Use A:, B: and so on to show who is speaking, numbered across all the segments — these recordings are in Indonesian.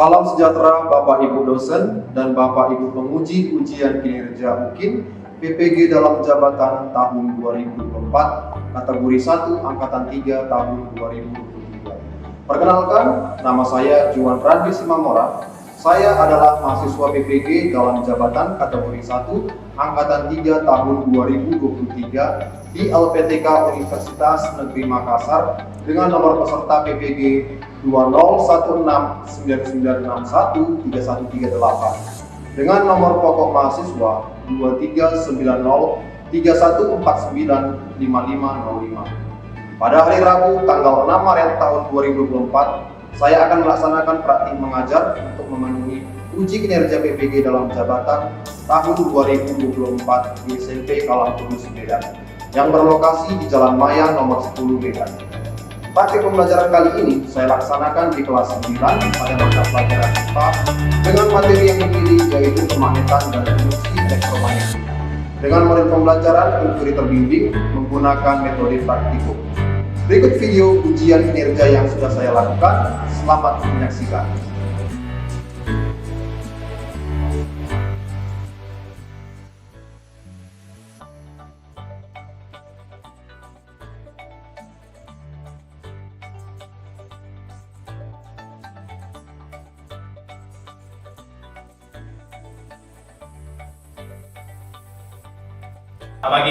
A: Salam sejahtera Bapak Ibu dosen dan Bapak Ibu penguji ujian kinerja UKIN PPG dalam jabatan tahun 2024 kategori 1 angkatan 3 tahun 2023. Perkenalkan, nama saya Juan Randi Simamora. Saya adalah mahasiswa PPG dalam jabatan kategori 1 angkatan 3 tahun 2023 di LPTK Universitas Negeri Makassar dengan nomor peserta PPG 201699613138 dengan nomor pokok mahasiswa 239031495505. Pada hari Rabu tanggal 6 Maret tahun 2024 saya akan melaksanakan praktik mengajar untuk memenuhi uji kinerja PPG dalam jabatan tahun 2024 di SMP Kalang Kudus Medan yang berlokasi di Jalan Maya nomor 10 Medan. Praktik pembelajaran kali ini saya laksanakan di kelas 9 pada mata pelajaran IPA dengan materi yang dipilih yaitu kemagnetan dan induksi elektromagnetik dengan model pembelajaran Integrated Bimbing menggunakan metode praktikum. Berikut video ujian kinerja yang sudah saya lakukan. Selamat menyaksikan.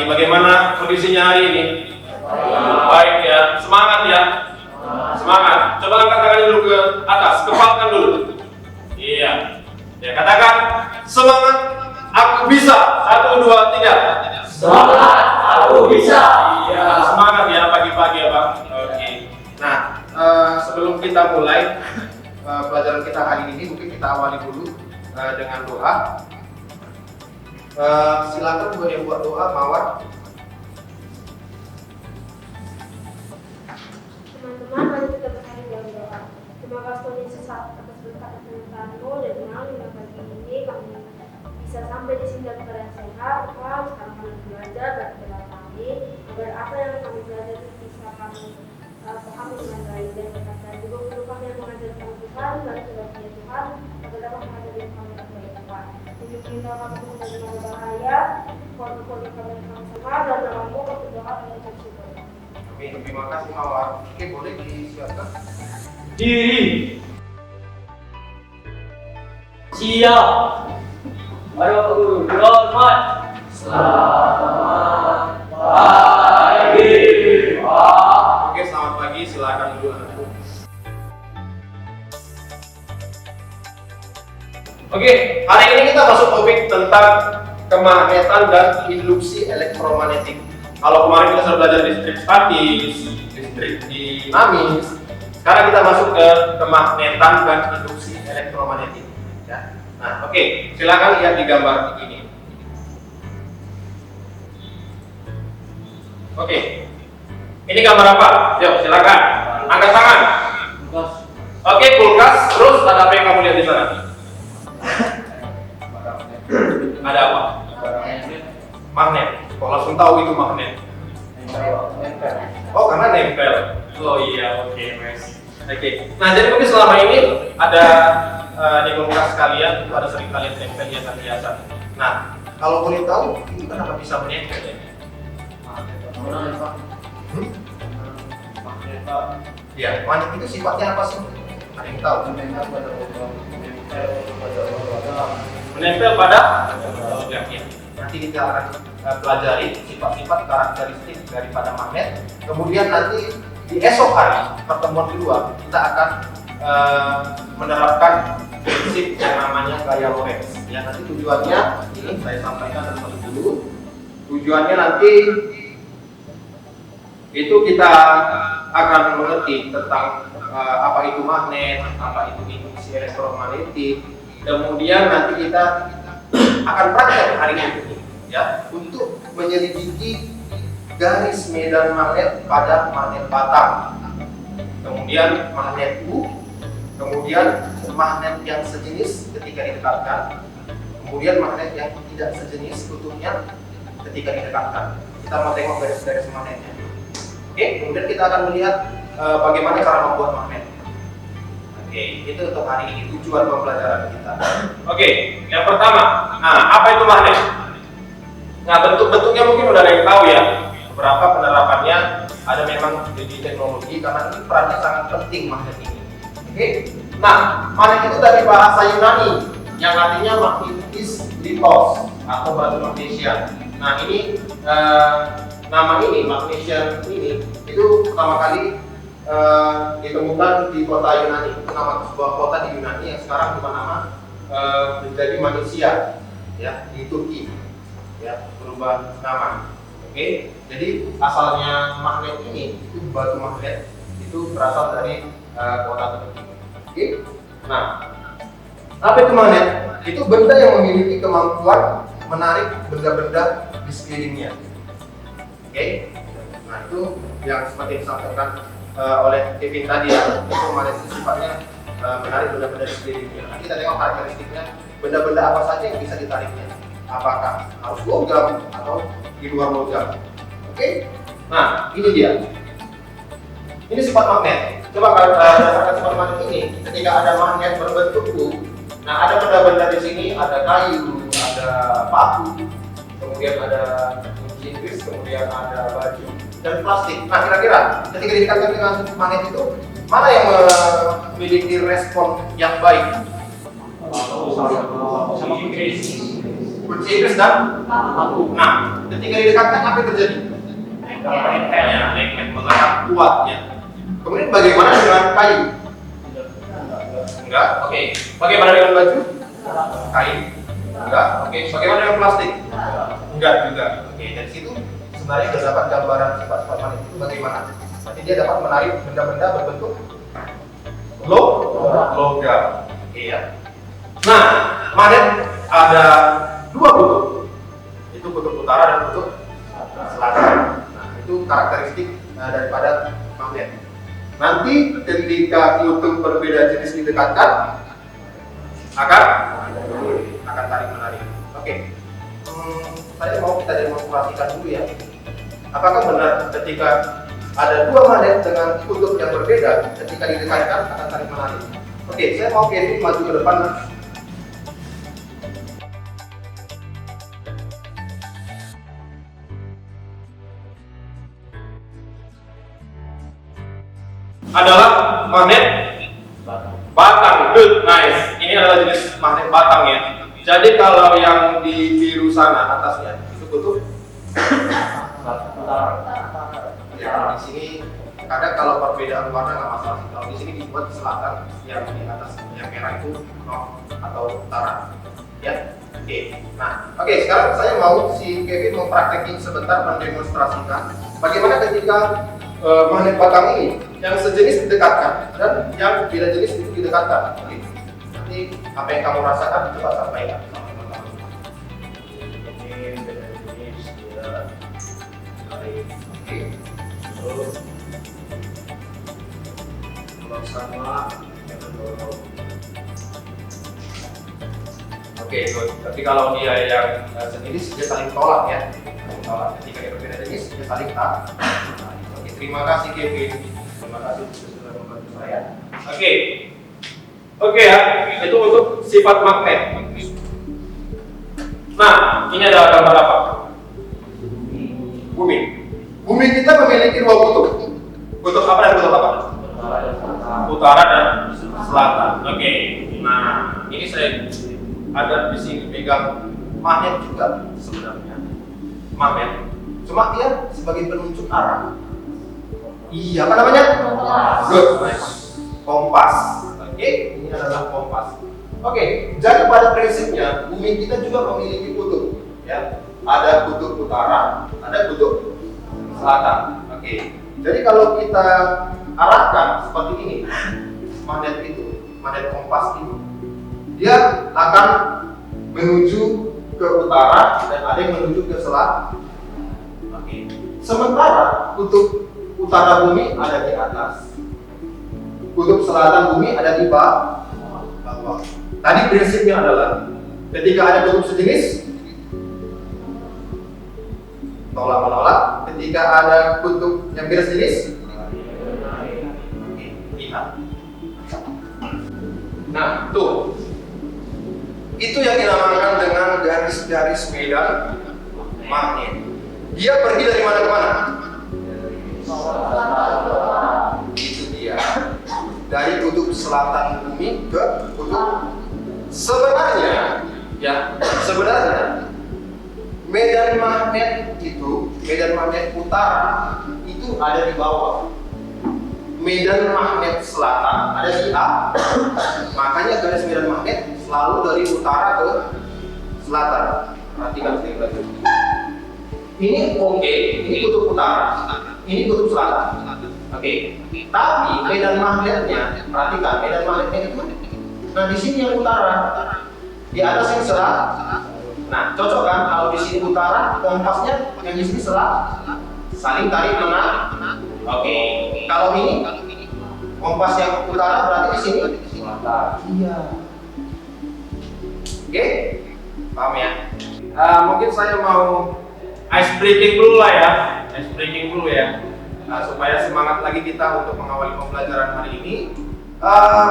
B: Bagaimana kondisinya hari ini? Baik ya, semangat ya. Semangat. Coba angkat tangan dulu ke atas, kepalkan dulu. Iya. Ya, katakan semangat, aku bisa. 1, 2, 3.
C: Semangat, aku bisa.
B: Iya, semangat ya pagi-pagi ya Pak. Oke. Nah, sebelum kita mulai pelajaran kita hari ini, mungkin kita awali dulu dengan doa. Silakan buat yang buat doa, Mawar.
D: Teman-teman, mari kita bersama dalam doa. Terima kasih Tuhan Yesus atas berkat dan penyertaan-Mu dan malam yang pagi ini kami bisa sampai di sini dalam keadaan sehat. Tuhan, sekarang kami belajar dan bela kami agar apa yang kami belajar itu bisa kami pahami dengan baik dan berkata juga guru kami yang mengajar kami Tuhan, bagi Tuhan Tuhan agar dapat mengajar kami dengan baik Tuhan. Tunjuk kita kami mengajar dengan bahaya, kode-kode kami sama dan dalam-Mu kami doa dan bersyukur.
B: Terima kasih Mawar. Oke, boleh disiapkan.
C: Diri. Siap. Mari Bapak Guru, berhormat. Selamat pagi, Pak.
B: Oke, selamat pagi. Silakan dulu anakku. Oke, hari ini kita masuk topik tentang kemagnetan dan induksi elektromagnetik. Kalau kemarin kita sudah belajar listrik statis, listrik dinamis, sekarang kita masuk ke kemagnetan dan induksi elektromagnetik. Ya. Nah, oke, silakan lihat di gambar ini. Oke, ini gambar apa? Yuk, silakan. Angkat tangan. Oke, kulkas. Terus ada apa yang kamu lihat di sana? Ada apa? Magnet. Kok langsung tahu itu magnet? Oh, karena nempel. Oh iya, oke, nice. Oke. Nah, jadi mungkin selama ini ada di kulkas kalian itu ada sering kalian tempel hiasan-hiasan. Nah, kalau boleh tahu ini kenapa bisa menempel ya? Ya, magnet itu sifatnya apa sih? Ada yang tahu? Menempel pada logam ya. Nanti kita akan pelajari sifat-sifat karakteristik daripada magnet. Kemudian nanti di esok hari pertemuan kedua kita akan menerapkan prinsip yang namanya gaya Lorentz. Ya, nanti tujuannya ini saya sampaikan satu dulu. Tujuannya nanti itu kita akan mengerti tentang apa itu magnet, apa itu induksi elektromagnetik. Kemudian nanti kita akan praktek hari ini ya untuk menyelidiki garis medan magnet pada magnet batang, kemudian magnet U, kemudian magnet yang sejenis ketika didekatkan, kemudian magnet yang tidak sejenis kutubnya ketika didekatkan. Kita mau tengok garis-garis magnetnya. Oke, kemudian kita akan melihat bagaimana cara membuat magnet. Oke, itu untuk hari ini tujuan pembelajaran kita. Oke, yang pertama, nah apa itu magnet? Nah bentuk-bentuknya mungkin udah ada yang tahu ya. Beberapa penerapannya ada memang di teknologi karena ini perannya sangat penting magnet ini. Oke, nah magnet itu dari bahasa Yunani yang artinya magnetis litos atau batu magnesia. Nah ini nama ini magnesium ini itu pertama kali ditemukan di kota Yunani. Itu nama sebuah kota di Yunani yang sekarang nama menjadi Malaysia ya di Turki ya, berubah nama. Oke, jadi asalnya magnet ini itu batu magnet itu berasal dari kota Turki. Oke, nah apa itu magnet? Itu benda yang memiliki kemampuan menarik benda-benda di sekelilingnya. Oke, nah itu yang seperti disampaikan oleh Kevin tadi ya, itu magnet itu sifatnya menarik benda-benda di sekelilingnya. Nanti kita tengok karakteristiknya, benda-benda apa saja yang bisa ditariknya. Apakah harus logam atau di luar logam? Oke, nah ini dia. Ini sifat magnet. Coba berdasarkan sifat magnet ini, ketika ada magnet berbentuk U, nah ada benda-benda di sini, ada kayu, ada paku, kemudian ada kunci Inggris, kemudian ada baju dan plastik. Nah kira-kira ketika didekatkan dengan magnet itu, mana yang memiliki respon yang baik?
C: Sama
B: Kunci Inggris dan paku. Nah, ketika didekatkan apa yang terjadi? Ya, magnet melekat kuat ya. Kemudian bagaimana dengan kayu? Enggak. Oke. Bagaimana dengan baju? Kain? Enggak. Oke. Bagaimana dengan plastik? Enggak juga. Oke. Dari situ sebenarnya terdapat gambaran sifat-sifat magnet itu bagaimana? Berarti dia dapat menarik benda-benda berbentuk logam. Iya. Nah, magnet ada dua kutub. Itu kutub utara dan kutub selatan. Nah, itu karakteristik daripada magnet. Nanti ketika kutub berbeda jenis didekatkan akan tarik menarik. Oke. Saya mau kita demonstrasikan dulu ya. Apakah benar ketika ada dua magnet dengan kutub yang berbeda, ketika didekatkan akan tarik menarik? Oke, saya mau Kevin maju ke depan. Adalah magnet batang. Good, nice. Ini adalah jenis magnet batang ya. Jadi kalau yang di biru sana atasnya itu kutub ya, di sini kadang kalau perbedaan warna nggak masalah. Kalau di sini dibuat di selatan, yang di atas yang merah itu north atau utara. Ya, oke. Nah, oke. Sekarang saya mau si Kevin mempraktekin sebentar mendemonstrasikan bagaimana ketika magnet batang ini yang sejenis didekatkan dan yang beda jenis itu didekatkan. Oke. Nanti apa yang kamu rasakan coba sampaikan. Ini beda jenis dia. Oke. Terus kalau sama yang dorong. Oke, good. Tapi kalau dia yang sejenis dia saling tolak ya. Tolak. Ketika dia berbeda jenis dia saling tarik. Terima kasih Kevin. Terima kasih sudah membantu saya. Oke ya, itu untuk sifat magnet. Nah, ini ada gambar apa? Bumi. Bumi kita memiliki dua kutub. Kutub apa dan kutub apa? Utara dan selatan. Oke. Nah, ini saya ada di sini pegang magnet juga sebenarnya. Magnet. Cuma dia sebagai penunjuk arah. Iya, apa namanya? Good. Kompas. Oke, ini adalah kompas. Oke, jadi pada prinsipnya bumi kita juga memiliki kutub, ya. Ada kutub utara, ada kutub selatan. Oke. Jadi kalau kita arahkan seperti ini, magnet itu, magnet kompas ini, dia akan menuju ke utara dan ada yang menuju ke selatan. Oke. Sementara kutub utara bumi ada di atas, kutub selatan bumi ada di bawah. Tadi prinsipnya adalah ketika ada kutub sejenis tolak menolak, ketika ada kutub yang beda sejenis lihat. Nah, tuh. Itu yang dinamakan dengan garis-garis medan magnet. Dia pergi dari mana ke mana? Itu dia. Dari kutub selatan bumi ke kutub sebenarnya, ya, sebenarnya medan magnet itu, medan magnet utara itu ada di bawah. Medan magnet selatan ada di A. Makanya garis medan magnet selalu dari utara ke selatan. Perhatikan sekali. Ini oke, ini kutub utara, ini kutub selatan. Oke. Tapi medan magnetnya, perhatikan medan magnetnya itu. Nah di sini yang utara, di atas yang selatan. Nah cocok kan kalau di sini utara, kompasnya yang di sini selatan, saling tarik menarik. Oke. Kalau ini kompas yang utara berarti di sini selatan. Iya. Oke, paham ya? Mungkin saya mau ice breaking dulu lah ya, ice breaking dulu ya, supaya semangat lagi kita untuk mengawali pembelajaran hari ini.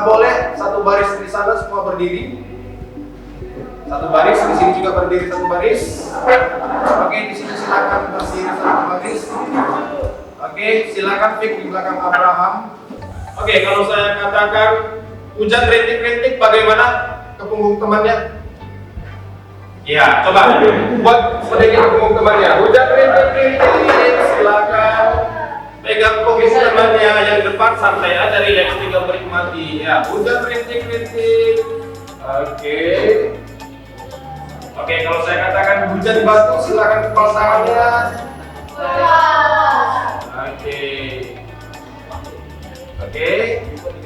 B: Boleh satu baris di sana semua berdiri, satu baris di sini juga berdiri satu baris. Oke, di sini silakan berdiri satu baris. Oke, silakan Fik di belakang Abraham. Oke, kalau saya katakan hujan rintik-rintik, bagaimana ke punggung temannya? Ya, coba buat sedikit ke punggung temannya. Hujan rintik-rintik, silakan pegang punggung temannya yang depan, santai aja, rileks, tinggal menikmati. Ya, hujan rintik-rintik. Oke. Oke, kalau saya katakan hujan batu, silakan kepala tangannya. Oke. Oke,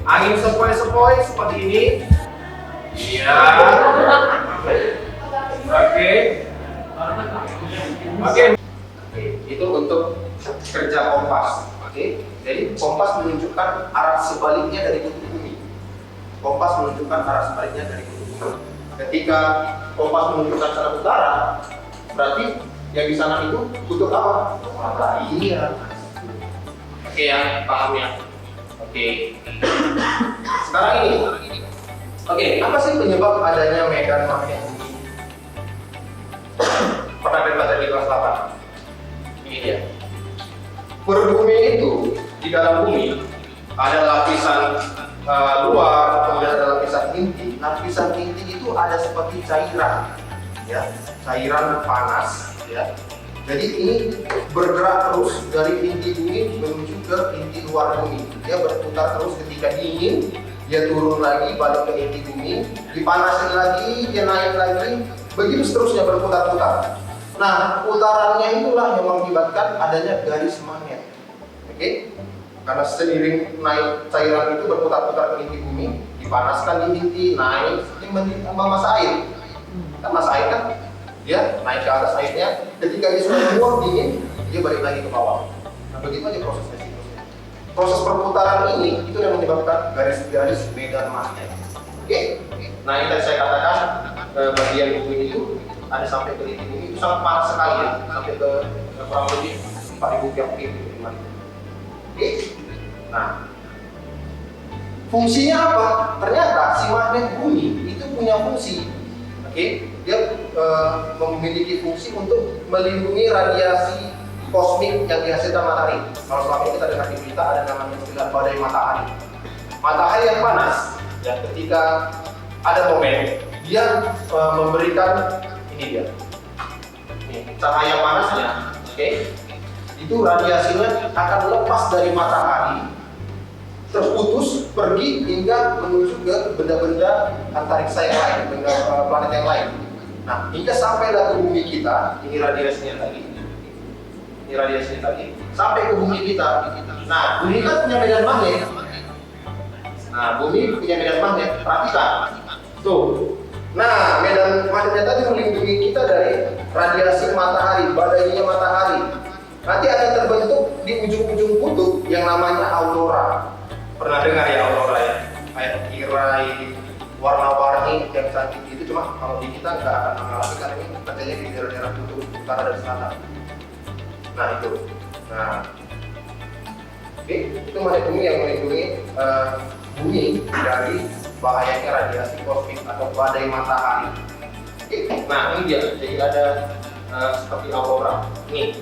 B: angin sepoi-sepoi seperti ini. Iya. Oke. Oke. Itu untuk kerja kompas. Oke. Jadi kompas menunjukkan arah sebaliknya dari kutub bumi. Kompas menunjukkan arah sebaliknya dari kutub bumi. Ketika kompas menunjukkan arah utara, berarti yang di sana itu kutub apa? Iya. Oke ya, paham ya. Oke. Sekarang ini. Oke, apa sih penyebab adanya medan magnet bumi? Pernah baca di kelas 8? Ini dia. Berbumi itu di dalam bumi ada lapisan luar, kemudian ada lapisan inti. Lapisan inti itu ada seperti cairan, ya, cairan panas, ya. Jadi ini bergerak terus dari inti bumi menuju ke inti luar bumi. Dia berputar terus, ketika dingin dia turun lagi balik ke inti bumi, dipanasin lagi, dia naik lagi, begitu seterusnya berputar-putar. Nah, putarannya itulah yang mengakibatkan adanya garis magnet. Oke? Karena seiring naik cairan itu berputar-putar ke inti bumi, dipanaskan di inti, naik, memasak air. Kan masak air kan? Dia naik ke atas airnya, ketika dia sudah menguap dingin, dia balik lagi ke bawah. Nah, begitu aja prosesnya. Proses perputaran ini itu yang menyebabkan garis-garis medan magnet. Oke? Nah, ini tadi saya katakan bagian bumi itu ada sampai ke inti bumi itu sangat panas sekali ya, sampai ke kurang lebih 4000 kelvin. Oke? Nah, fungsinya apa? Ternyata si magnet bumi itu punya fungsi. Oke? Dia memiliki fungsi untuk melindungi radiasi kosmik yang dihasilkan matahari. Kalau selama ini kita dengar di berita ada namanya istilah badai matahari. Matahari yang panas, ya, ketika ada momen dia memberikan ini dia, ini, cahaya panasnya, oke? Itu radiasinya akan lepas dari matahari, terputus pergi hingga menuju ke benda-benda antariksa yang lain, benda planet yang lain. Nah, hingga sampailah ke bumi kita, ini radiasinya tadi. Ini radiasinya tadi, sampai ke bumi kita. Nah, bumi kan punya medan magnet. Nah, bumi punya medan magnet. Perhatikan. Tuh. Nah, medan magnetnya tadi melindungi kita dari radiasi matahari, badainya matahari. Nanti akan terbentuk di ujung-ujung kutub yang namanya aurora. Pernah dengar ya aurora ya? Kayak tirai warna-warni yang cantik itu, cuma kalau di kita nggak akan mengalami karena ini terjadi di daerah-daerah kutub utara dan selatan. Nah itu. Nah, oke, itu magnet bumi yang melindungi
A: bumi dari bahayanya radiasi kosmik atau badai matahari. Oke, nah ini dia. Jadi ada seperti aurora. Nih.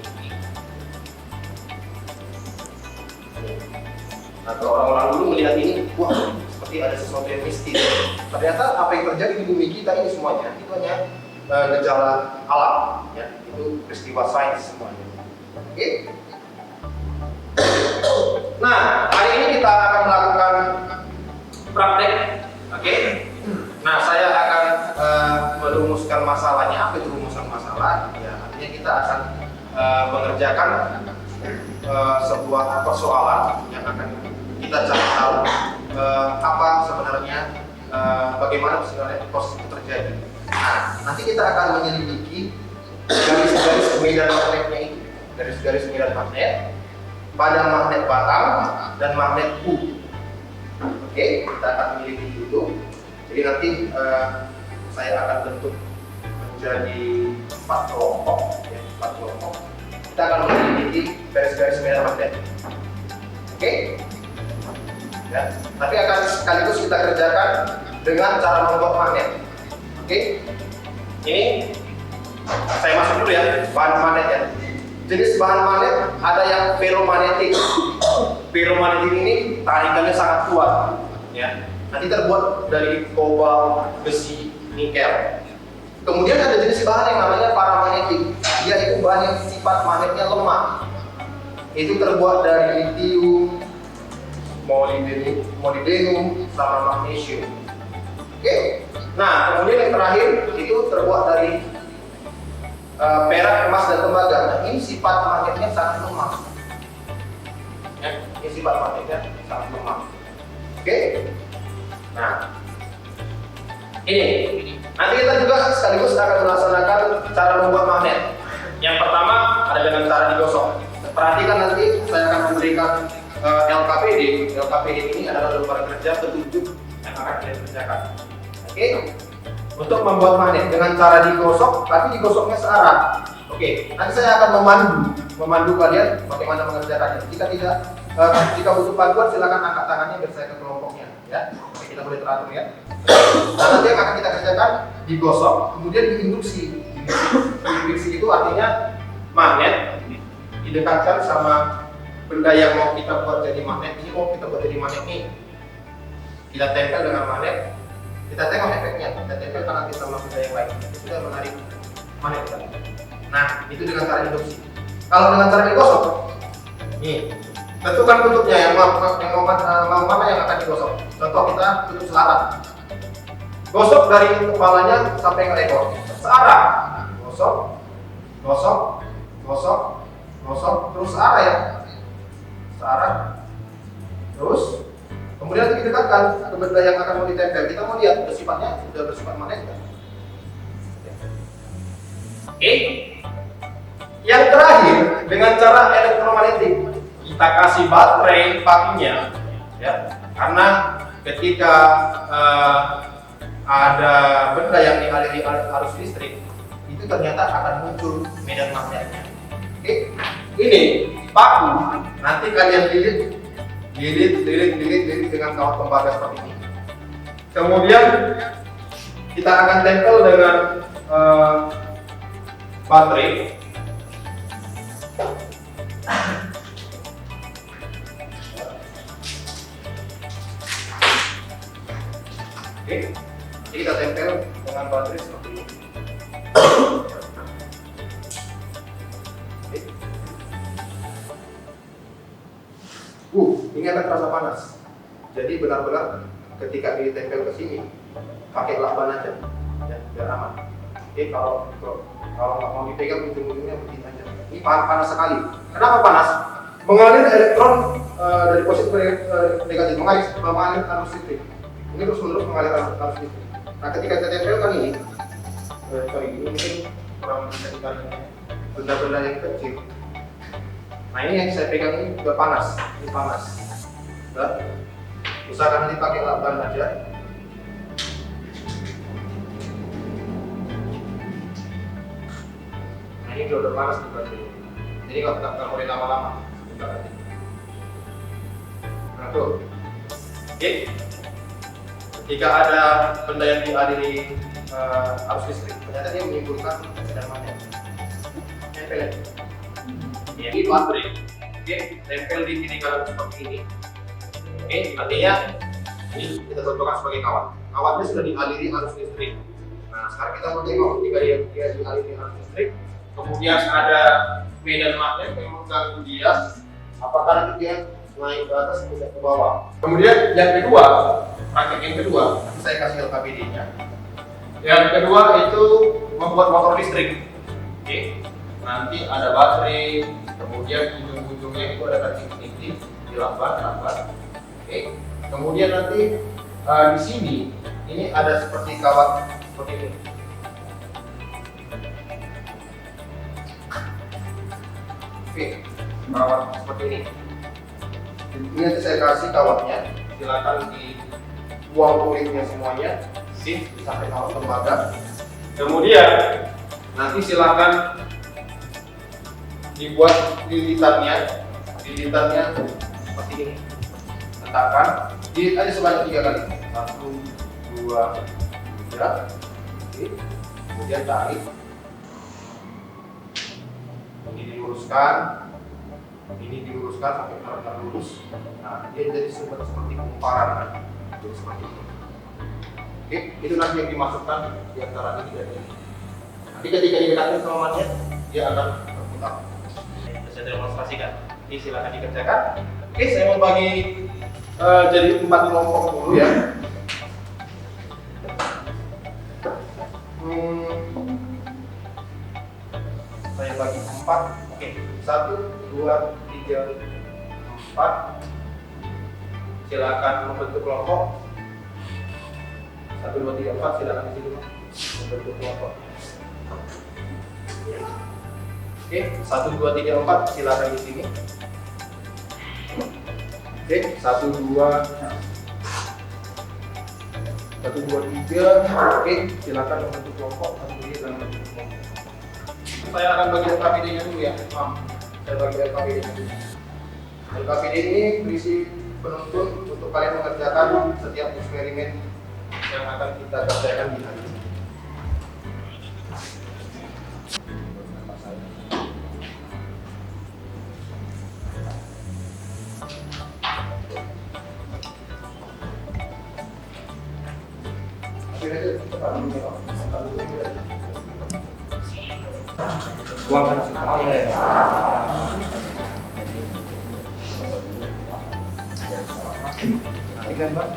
A: Nah, kalau orang-orang dulu melihat ini, wah, seperti ada sesuatu yang mistis. Ternyata apa yang terjadi di bumi kita ini semuanya itu hanya gejala alam, ya. Itu peristiwa sains semuanya. Oke. Nah, hari ini kita akan melakukan praktek. Oke. Nah, saya akan merumuskan masalahnya. Apa itu rumusan masalah? Ya, artinya kita akan mengerjakan sebuah persoalan yang akan kita cari tahu apa sebenarnya, bagaimana sebenarnya proses itu terjadi. Nah, nanti kita akan menyelidiki garis-garis medan magnetnya itu, garis-garis medan magnet pada magnet batang dan magnet U. Oke, kita akan menyelidiki itu. Jadi nanti saya akan bentuk menjadi 4 kelompok, ya, 4 kelompok. Kita akan menyelidiki garis-garis medan magnet. Oke? Ya, tapi akan sekaligus kita kerjakan dengan cara membuat magnet. Oke? Ini saya masuk dulu ya, bahan magnet ya. Jenis bahan magnet ada yang ferromagnetik. Ferromagnetik ini tarikannya sangat kuat, ya. Nanti terbuat dari kobalt, besi, nikel. Kemudian ada jenis bahan yang namanya paramagnetik. Dia itu bahan yang sifat magnetnya lemah. Itu terbuat dari litium, molybdenum, sama magnesium. Oke. Nah, kemudian yang terakhir itu terbuat dari perak, emas, dan tembaga. Nah, ini sifat magnetnya sangat lemah. Ya, ini sifat magnetnya sangat lemah. Oke. Nah, ini. Nanti kita juga sekaligus akan melaksanakan cara membuat magnet. Yang pertama ada dengan cara digosok. Perhatikan nanti saya akan memberikan LKPD. LKPD ini adalah lembar kerja petunjuk yang akan kita kerjakan. Oke. Untuk membuat magnet dengan cara digosok, tapi digosoknya searah. Oke. Nanti saya akan memandu kalian bagaimana mengerjakannya. Jika butuh bantuan silakan angkat tangannya biar saya ke kelompoknya. Ya. Oke, kita boleh teratur ya. Nah, nanti yang akan kita kerjakan digosok, kemudian diinduksi. Induksi itu artinya magnet didekatkan sama benda yang mau kita buat jadi magnet. Ini mau kita buat jadi magnet nih. Kita tempel dengan magnet. Kita tengok efeknya. Kita tempelkan nanti sama benda yang lain. Itu sudah menarik magnet kan? Nah, itu dengan cara induksi. Kalau dengan cara digosok, nih, tentukan tutupnya yang mana yang akan digosok. Contoh kita tutup selatan. Gosok dari kepalanya sampai ke ekor. Searah. Gosok, gosok, gosok, gosok, terus searah ya. Searah. Terus kemudian didekatkan ke benda yang akan mau ditempel. Kita mau lihat sifatnya sudah bersifat magnet. Oke. Yang terakhir dengan cara elektromagnetik. Kita kasih baterai paginya, ya. Karena ketika ada benda yang dialiri arus listrik, itu ternyata akan muncul medan magnetnya. Oke, ini paku. Nanti kalian lilit dengan kawat tembaga seperti ini. Kemudian kita akan tempel dengan baterai. Oke, jadi kita tempel dengan baterai seperti ini. Ini akan terasa panas. Jadi benar-benar ketika ditempel ke sini, pakai lakban aja, ya, biar aman. Oke, kalau nggak mau dipegang ujung-ujungnya begini aja. Ini panas sekali. Kenapa panas? Mengalir elektron dari positif ke negatif, mengalir arus listrik. Ini terus-menerus mengalir arus listrik. Nah, ketika kita tempelkan ini mungkin kurang bisa dikatakan benda-benda yang kecil. Nah, ini yang saya pegang ini udah panas, ini panas. Udah. Usahakan nanti pakai lakban aja. Nah, ini udah panas berarti. Jadi nggak boleh lama-lama. Nah, tuh.
B: Oke. Ketika ada benda yang dialiri arus listrik, ternyata dia menimbulkan medan magnet. Nempel ya. Ini baterai. Oke, tempel di sini kalau seperti ini. Oke, artinya ini kita contohkan sebagai kawat. Kawatnya sudah dialiri arus listrik. Nah, sekarang kita mau tengok ketika dia dialiri arus listrik, kemudian ada medan magnet yang mengganggu dia, apakah nanti dia naik ke atas atau ke bawah. Kemudian yang kedua, praktek yang kedua, saya kasih LKPD-nya. Yang kedua itu membuat motor listrik. Oke, nanti ada baterai, kemudian ujung-ujungnya itu ada kancing titik, dilambat. Oke, kemudian nanti di sini ini ada seperti kawat seperti ini. Oke, kawat seperti ini. Ini nanti saya kasih kawatnya, silakan dibuang kulitnya semuanya, sampai kawat lembaga. Kemudian nanti silakan dibuat lilitannya seperti ini. Letakkan, jahit aja sebanyak 3 kali. 1, 2, 3. Oke. Kemudian tarik. Ini diluruskan sampai benar-benar lurus. Nah, dia jadi seperti kumparan kan. Jadi seperti ini. Oke, itu nanti yang dimasukkan di antara ini dan ini. Nanti ketika didekatkan sama magnet, dia akan berputar. Saya demonstrasikan. Ini silakan dikerjakan. Oke, saya mau bagi jadi 4 kelompok dulu ya. Saya bagi 4. Oke, 1, 2, 3, 4. Silakan membentuk kelompok. 1, 2, 3, 4. Silakan di sini membentuk kelompok. Oke, 1, 2, 3, 4. Silakan di sini. Oke, 1, 2, 3. Oke, silakan membentuk kelompok. Saya akan bagi LKPD-nya dulu ya, saya bagi LKPD-nya dulu. LKPD ini berisi penuntun untuk kalian mengerjakan setiap eksperimen yang akan kita kerjakan di hari ini. Buangkan semuanya ya. Nanti kan Pak.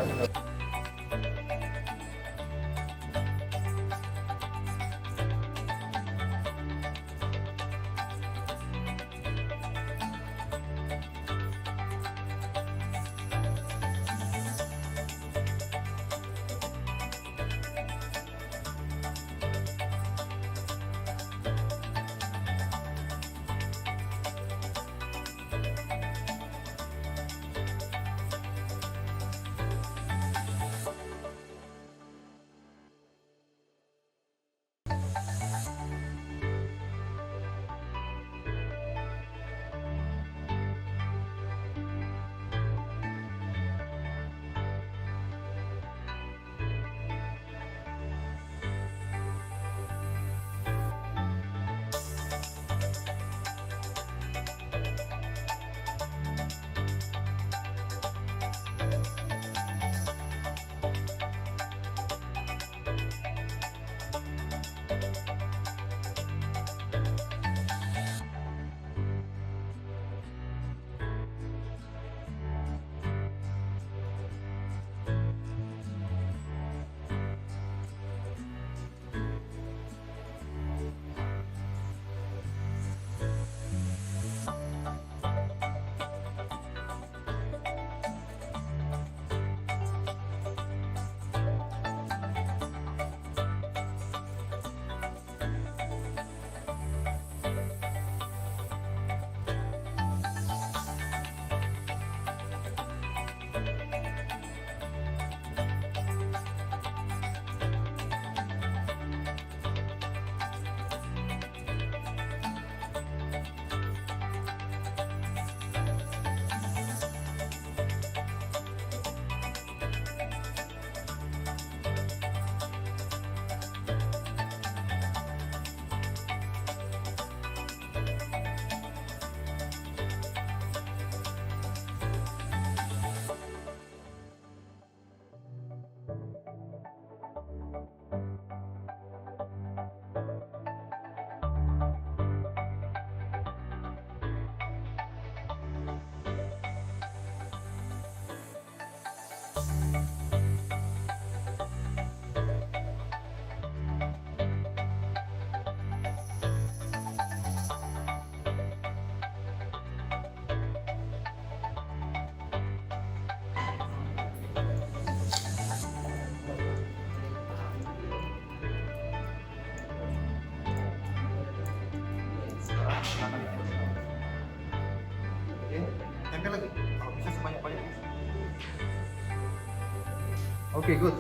A: Oke, good.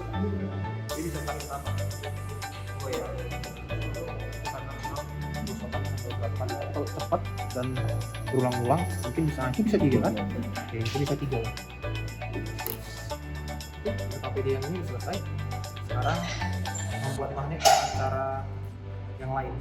A: Ini bisa pakai apa? Oh ya. Karena memang perusahaan beberapa kalau cepat dan berulang-ulang, mungkin bisa 3 kan? Oke, itu bisa 3. Oke, KPD yang ini selesai. Sekarang membuat magnet dengan cara yang lain.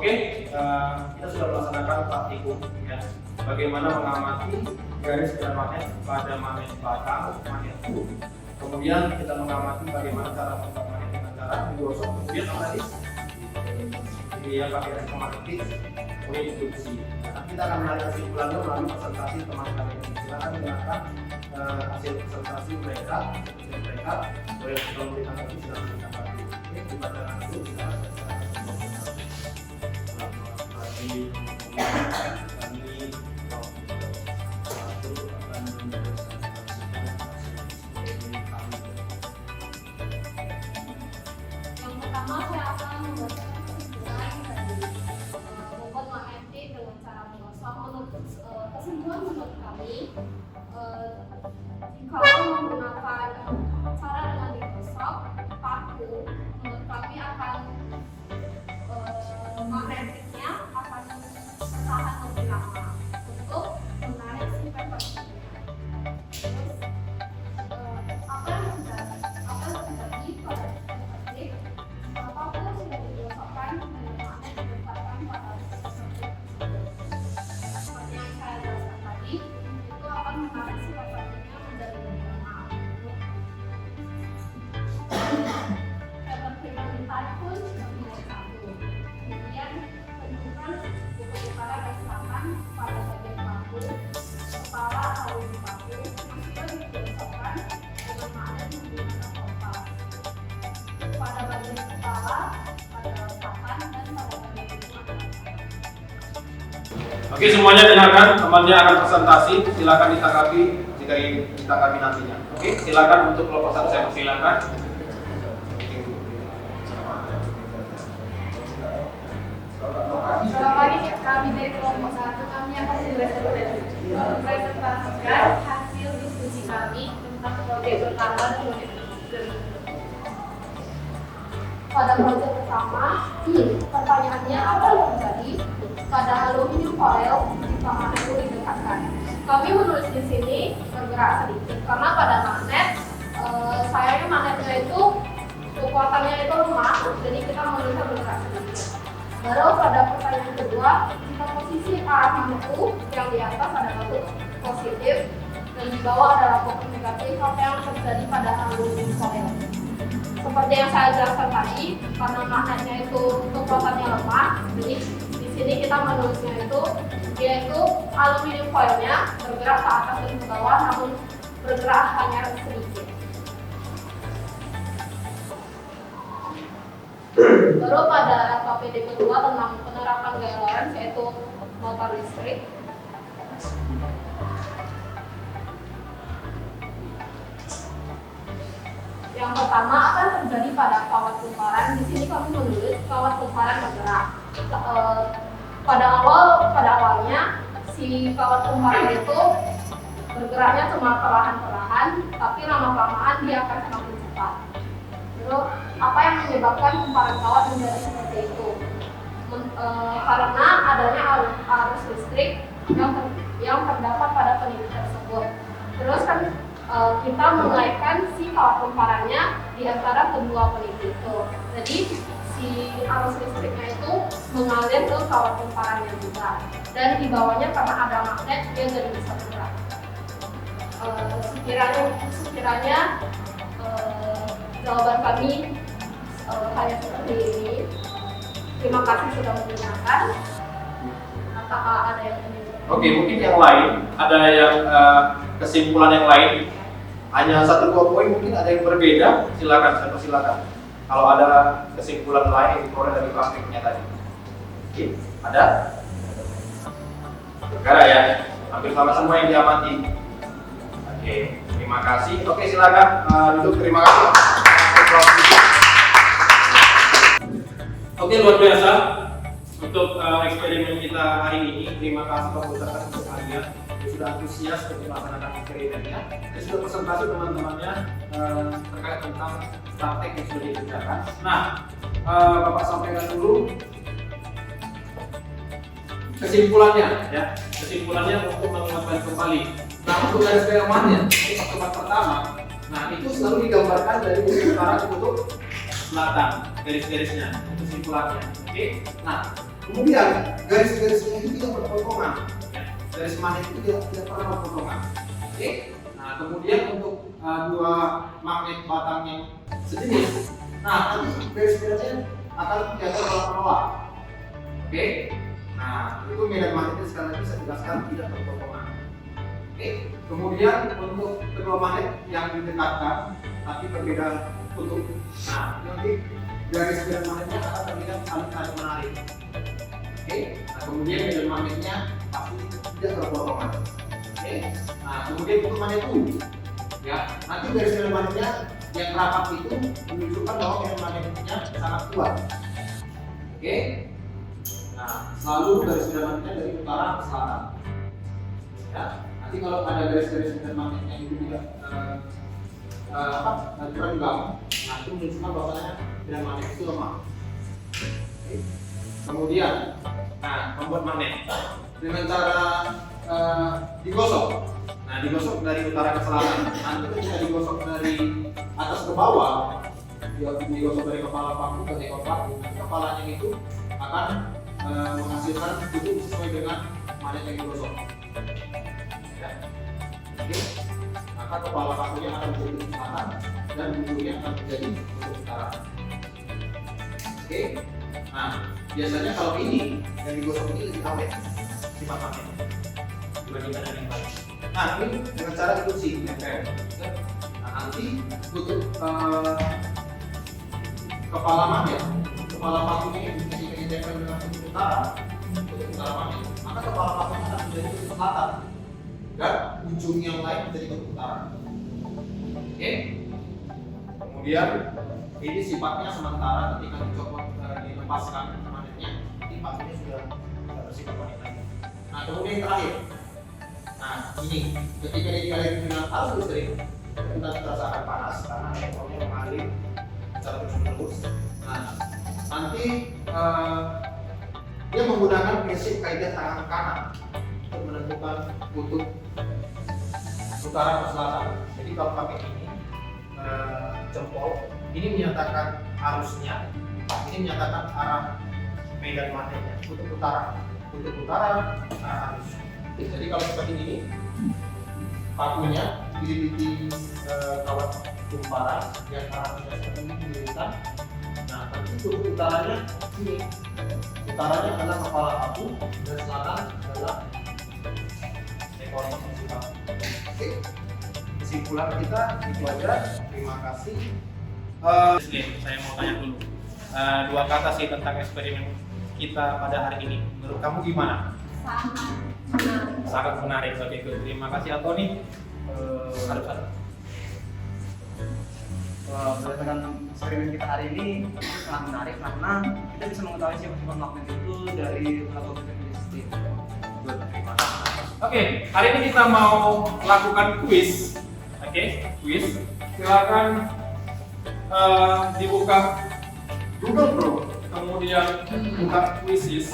B: Oke, kita sudah melaksanakan praktikum ya. Bagaimana mengamati garis dan magnet pada magnet batang, magnet full. Kemudian kita mengamati bagaimana cara membuat magnet dengan cara menggosok. Kemudian apa tadi? Ini yang pakai elektromagnetik, kemudian induksi. Nah, kita akan menarik kesimpulannya melalui presentasi teman-teman ini. Silakan gunakan hasil presentasi mereka, boleh kita memberikan nanti silakan kita. Oke, dibacakan dulu. Silakan.
E: Jadi kami satu akan mempresentasikan hasil kami.
F: Yang pertama saya akan membacakan kesimpulan dari bobot magnetik dengan cara menggosok. Menurut kesimpulan menurut kami, jika menggunakan cara dengan digosok paku, menurut kami akan magnetiknya akan bertahan lebih lama untuk menarik si paper. Terus apa yang terjadi pada magnetik? Apabila sudah digosokkan dengan magnet diletakkan pada seperti yang saya jelaskan tadi, itu akan menarik si papernya menjadi lebih lama. Paper yang ditarik pun mulai satu. Kemudian tentukan buku utara dan selatan pada bagian paku, kepala atau di paku, masukkan digosokkan dengan magnet menggunakan kompas. Pada bagian kepala, pada selatan, dan pada bagian ujung adalah
B: Oke, semuanya dengarkan, temannya akan presentasi, silakan ditanggapi jika ingin ditanggapi nantinya. Oke, silakan untuk kelompok satu saya persilakan.
F: Selamat pagi, kami dari kelompok 1, kami akan mempresentasikan hasil diskusi kami tentang proyek pertama dan proyek kedua. Pada proyek pertama, pertanyaannya apa yang terjadi pada aluminium foil jika magnet itu didekatkan? Kami menulis di sini bergerak sedikit karena pada magnet sayangnya magnetnya itu kekuatannya itu lemah, jadi kita menulisnya bergerak sedikit. Baru pada pertanyaan kedua, jika posisi arah magnetu yang di atas adalah positif dan di bawah adalah pokok negatif, apa yang terjadi pada aluminium foil? Seperti yang saya jelaskan tadi, karena magnetnya itu kekuatannya lemah, jadi di sini kita menulisnya itu dia itu aluminium foilnya bergerak ke atas dan ke bawah, namun bergerak hanya sedikit. Baru pada KPD kedua tentang penerapan gaya Lorentz yaitu motor listrik. Yang pertama akan terjadi pada kawat kumparan. Di sini kami menulis kawat kumparan bergerak. Pada awalnya si kawat kumparan itu bergeraknya cuma perlahan-perlahan, tapi lama-kelamaan dia akan semakin cepat. Terus apa yang menyebabkan kumparan kawat menjadi seperti itu? Karena adanya arus listrik yang terdapat pada peniti tersebut. Terus kan kita mengaitkan si kawat kumparannya di antara kedua peniti itu. Jadi si arus listriknya itu mengalir ke kawat kumparannya juga. Dan di bawahnya karena ada magnet dia jadi bisa bergerak. Sekiranya jawaban kami hanya seperti ini. Terima kasih sudah mendengarkan. Apakah ada yang ingin?
B: Oke, mungkin yang lain, ada yang kesimpulan yang lain. Hanya 1-2 poin, mungkin ada yang berbeda. Silakan, saya persilakan. Kalau ada kesimpulan lain yang diperoleh dari praktiknya tadi. Oke, ada? Berkara ya, hampir sama semua yang diamati. Oke, terima kasih. Oke, silakan duduk. Terima kasih. Oke, luar biasa untuk eksperimen kita hari ini. Terima kasih kami ucapkan untuk kalian yang sudah antusias untuk melaksanakan eksperimennya dan sudah presentasi teman-temannya terkait tentang praktek yang sudah dikerjakan. Nah, Bapak sampaikan dulu kesimpulannya ya. Kesimpulannya untuk menguatkan kembali. Nah, untuk garis keemahannya, ini pertemuan pertama. Nah, itu selalu digambarkan dari ujung utara ke kutub selatan, garis-garisnya, itu kesimpulannya. Oke. Nah, kemudian garis-garisnya itu tidak berpotongan. Ya. Garis magnet itu tidak pernah berpotongan. Oke. Nah, kemudian untuk dua magnet batang yang sejenis, nah nanti garis-garisnya akan kelihatan menolak. Oke. Nah, itu medan magnetnya sekali lagi saya jelaskan tidak berpotongan. Oke. Kemudian untuk kedua magnet yang didekatkan tapi berbeda kutub. Nah, nanti garis medan magnetnya akan terlihat saling menarik. Oke. Nah, kemudian kemudian medan magnetnya pasti tidak terpotong. Oke, nah kemudian tutupannya itu, ya nanti garis medan magnetnya yang rapat itu menunjukkan bahwa medan magnetnya sangat kuat. Oke, nah selalu garis medan magnetnya dari utara ke selatan. Ya, nanti kalau ada garis-garis medan magnetnya itu tidak renggang, nah itu menunjukkan bahwasanya medan magnet itu lemah. Oke. Kemudian, nah membuat magnet dengan cara digosok. Nah digosok dari utara ke selatan. Nanti ketika digosok dari atas ke bawah, digosok dari kepala paku ke ekor paku, kepalanya itu akan menghasilkan kutub sesuai dengan magnet yang digosok. Ya. Oke. Maka kepala pakunya akan menjadi ke selatan dan bulunya akan menjadi ke utara. Oke. Nah, biasanya kalau ini yang digosok ini lebih awet sifat magnetnya dibandingkan yang lain. Nah, ini dengan cara dikunci nempel. Nah, nanti tutup kepala magnet, kepala pakunya yang ketika ditempel dengan kutub utara, kutub utara magnet, maka kepala pakunya akan menjadi kutub selatan dan ujung yang lain menjadi kutub utara. Oke. Kemudian ini sifatnya sementara, ketika dicopot dilepaskan magnetnya, nanti pakunya sudah bersifat magnet lagi. Nah kemudian yang terakhir, nah ini ketika dikalikan dengan arus listrik, kita terasakan panas karena elektrolnya mengalir secara terus-menerus. Nah nanti dia menggunakan prinsip kaidah tangan kanan untuk menentukan kutub utara ke selatan. Jadi kalau pakai ini jempol, ini menyatakan arusnya, ini menyatakan arah medan magnetnya, kutub utara arus. Jadi kalau seperti ini, pakunya dililiti kawat kumparan yang arahnya seperti ini dililitkan. Nah, nanti kutub utaranya ini, utaranya adalah kepala paku dan selatan adalah ekor paku. Oke, kesimpulan kita itu aja. Terima kasih. Saya mau tanya dulu dua kata sih tentang eksperimen kita pada hari ini. Menurut kamu gimana? Sangat menarik. Oke, terima kasih Antoni. Harus.
E: Berdasarkan eksperimen kita hari ini itu sangat menarik karena kita bisa mengetahui sifat-sifat magnet itu dari laboratorium fisik.
B: Oke, hari ini kita mau lakukan kuis. Oke, kuis. Silakan dibuka Google Chrome, kemudian buka quizzes.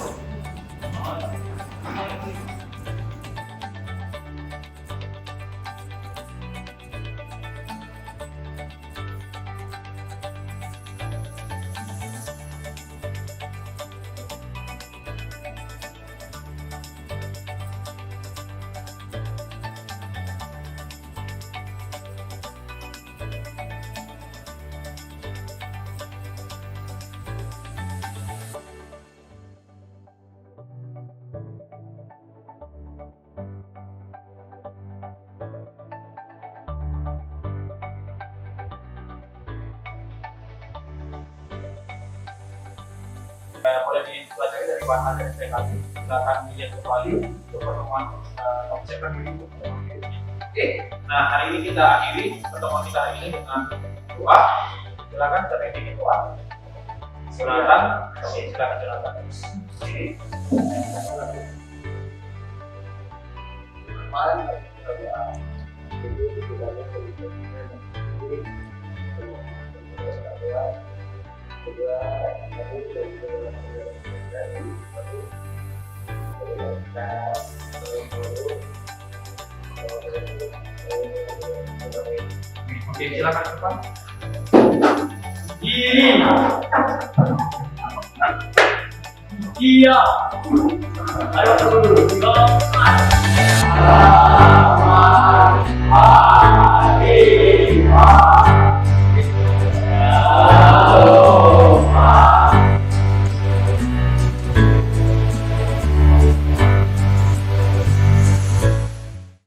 B: Boleh dipelajari dari warna dan ekspektasi. Silakan dilihat kembali untuk pertemuan konsep yang berikut. Oke, nah hari ini kita akhiri pertemuan kita hari ini dengan doa. Silakan terjadi doa. Silakan, silakan. Kemarin kita doa. Oke, silakan depan.
C: Diri. Iya. Ayo dulu.